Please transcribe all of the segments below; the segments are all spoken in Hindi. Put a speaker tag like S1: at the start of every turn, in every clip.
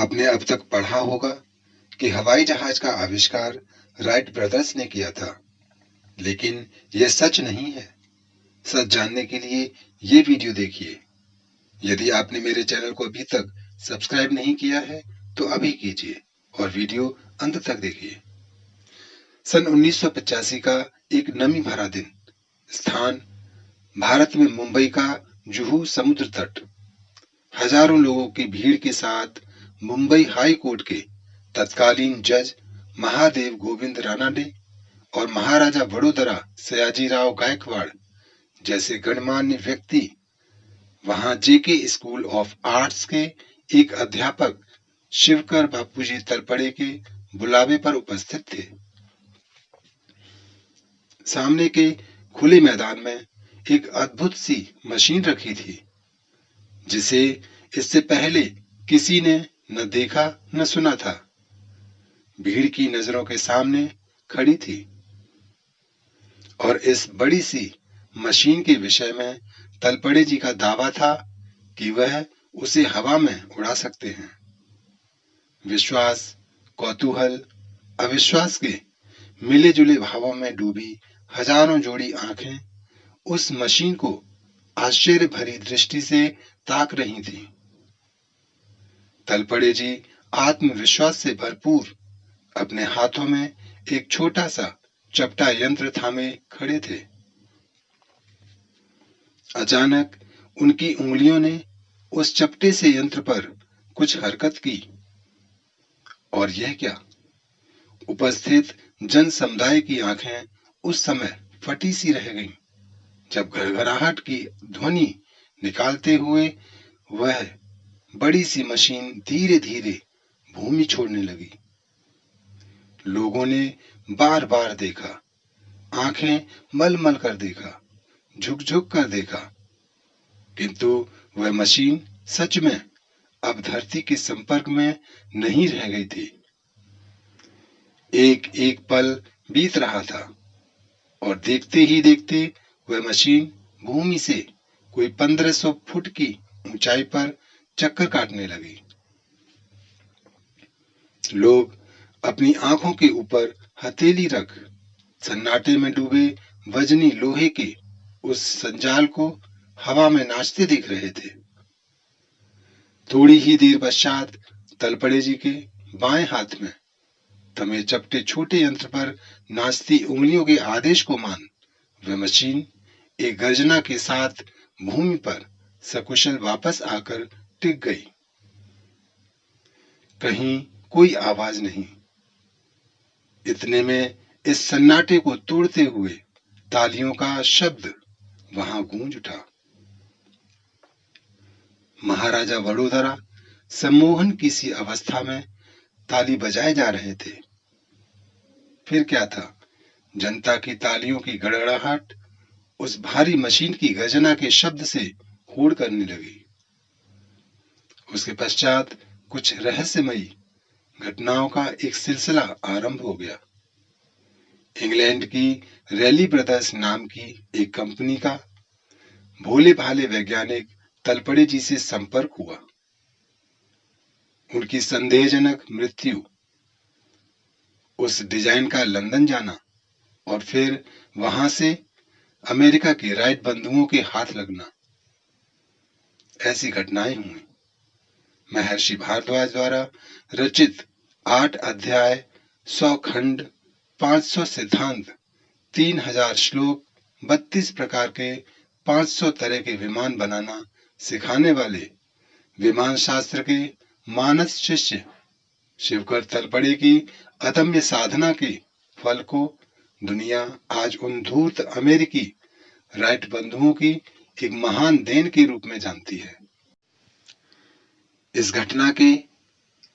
S1: आपने अब तक पढ़ा होगा कि हवाई जहाज का आविष्कार राइट ब्रदर्स ने किया था, लेकिन यह सच नहीं है। सच जानने के लिए ये वीडियो देखिए। यदि आपने मेरे चैनल को अभी तक सब्सक्राइब नहीं किया है तो अभी कीजिए और वीडियो अंत तक देखिए। सन 1985 का एक नमी भरा दिन। स्थान भारत में मुंबई का जुहू समुद्र तट। हजारों लोगों की भीड़ के साथ मुंबई हाई कोर्ट के तत्कालीन जज महादेव गोविंद रानाडे और महाराजा वडोदरा सयाजीराव गायकवाड़ जैसे गणमान्य व्यक्ति वहां जेके स्कूल ऑफ आर्ट्स के एक अध्यापक शिवकर बापूजी तलपड़े के बुलावे पर उपस्थित थे। सामने के खुले मैदान में एक अद्भुत सी मशीन रखी थी, जिसे इससे पहले किसी ने न देखा न सुना था। भीड़ की नजरों के सामने खड़ी थी और इस बड़ी सी मशीन के विषय में तलपड़े जी का दावा था कि वह उसे हवा में उड़ा सकते हैं। विश्वास, कौतूहल, अविश्वास के मिले जुले भावों में डूबी हजारों जोड़ी आंखें उस मशीन को आश्चर्य भरी दृष्टि से ताक रही थी। तलपड़े जी आत्मविश्वास से भरपूर अपने हाथों में एक छोटा सा चपटा यंत्र थामे खड़े थे। अचानक उनकी उंगलियों ने उस चपटे से यंत्र पर कुछ हरकत की और यह क्या? उपस्थित जन समुदाय की आंखें उस समय फटी सी रह गईं, जब घड़घड़ाहट की ध्वनि निकालते हुए वह बड़ी सी मशीन धीरे धीरे भूमि छोड़ने लगी। लोगों ने बार बार देखा, आंखें मल मल कर देखा, झुक झुक कर देखा, किंतु वह मशीन सच में अब धरती के संपर्क में नहीं रह गई थी। एक एक पल बीत रहा था और देखते ही देखते वह मशीन भूमि से कोई 1500 फुट की ऊंचाई पर चक्कर काटने लगी। लोग अपनी आंखों के ऊपर हथेली रख सन्नाटे में डूबे वजनी लोहे के उस संजाल को हवा में नाचते देख रहे थे। थोड़ी ही देर पश्चात तलपड़े जी के बाएं हाथ में थमे चपटे छोटे यंत्र पर नाचती उंगलियों के आदेश को मान वह मशीन एक गर्जना के साथ भूमि पर सकुशल वापस आकर टिक गई। कहीं कोई आवाज नहीं। इतने में इस सन्नाटे को तोड़ते हुए तालियों का शब्द वहां गूंज उठा। महाराजा वडोदरा सम्मोहन की सी अवस्था में ताली बजाए जा रहे थे। फिर क्या था, जनता की तालियों की गड़गड़ाहट उस भारी मशीन की गर्जना के शब्द से होड़ करने लगी। उसके पश्चात कुछ रहस्यमयी घटनाओं का एक सिलसिला आरंभ हो गया। इंग्लैंड की रैली ब्रदर्स नाम की एक कंपनी का भोले भाले वैज्ञानिक तलपड़े जी से संपर्क हुआ। उनकी संदेहजनक मृत्यु, उस डिजाइन का लंदन जाना और फिर वहां से अमेरिका के राइट बंधुओं के हाथ लगना, ऐसी घटनाएं हुई। महर्षि भारद्वाज द्वारा रचित 8 अध्याय, 100 खंड, 500 सिद्धांत, 3000 श्लोक, 32 प्रकार के 500 तरह के विमान बनाना सिखाने वाले विमान शास्त्र के मानस शिष्य शिवकर तलपड़े की अदम्य साधना के फल को दुनिया आज उन धूर्त अमेरिकी राइट बंधुओं की एक महान देन के रूप में जानती है। इस घटना के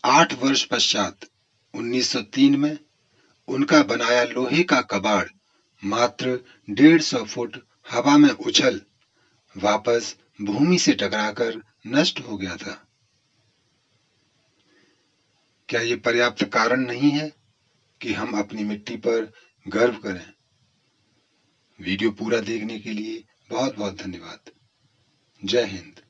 S1: 8 वर्ष पश्चात 1903 में उनका बनाया लोहे का कबाड़ मात्र 150 फुट हवा में उछल वापस भूमि से टकराकर नष्ट हो गया था। क्या ये पर्याप्त कारण नहीं है कि हम अपनी मिट्टी पर गर्व करें? वीडियो पूरा देखने के लिए बहुत बहुत धन्यवाद। जय हिंद।